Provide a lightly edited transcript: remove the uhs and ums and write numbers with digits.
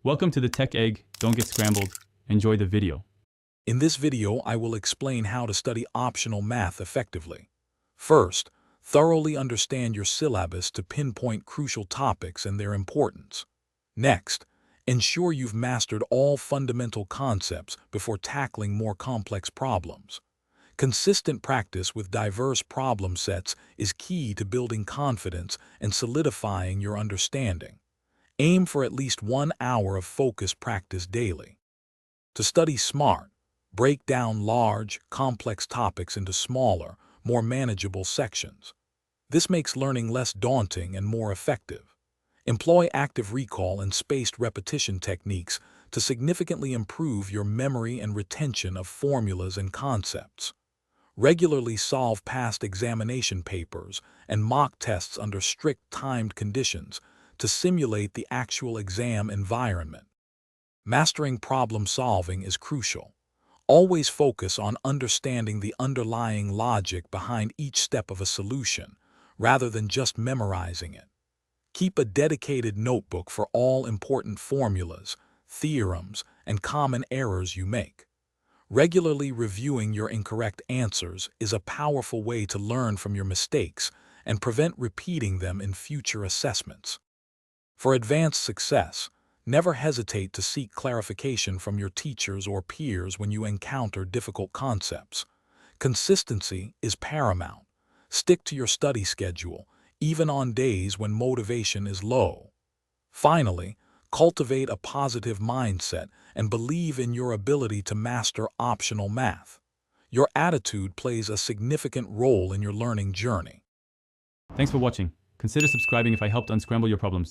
Welcome to the Tech Egg. Don't get scrambled. Enjoy the video. In this video, I will explain how to study optional math effectively. First, thoroughly understand your syllabus to pinpoint crucial topics and their importance. Next, ensure you've mastered all fundamental concepts before tackling more complex problems. Consistent practice with diverse problem sets is key to building confidence and solidifying your understanding. Aim for at least 1 hour of focused practice daily. To study smart, break down large, complex topics into smaller, more manageable sections. This makes learning less daunting and more effective. Employ active recall and spaced repetition techniques to significantly improve your memory and retention of formulas and concepts. Regularly solve past examination papers and mock tests under strict timed conditions to simulate the actual exam environment. Mastering problem solving is crucial. Always focus on understanding the underlying logic behind each step of a solution, rather than just memorizing it. Keep a dedicated notebook for all important formulas, theorems, and common errors you make. Regularly reviewing your incorrect answers is a powerful way to learn from your mistakes and prevent repeating them in future assessments. For advanced success, never hesitate to seek clarification from your teachers or peers when you encounter difficult concepts. Consistency is paramount. Stick to your study schedule, even on days when motivation is low. Finally, cultivate a positive mindset and believe in your ability to master optional math. Your attitude plays a significant role in your learning journey. Thanks for watching. Consider subscribing if I helped unscramble your problems.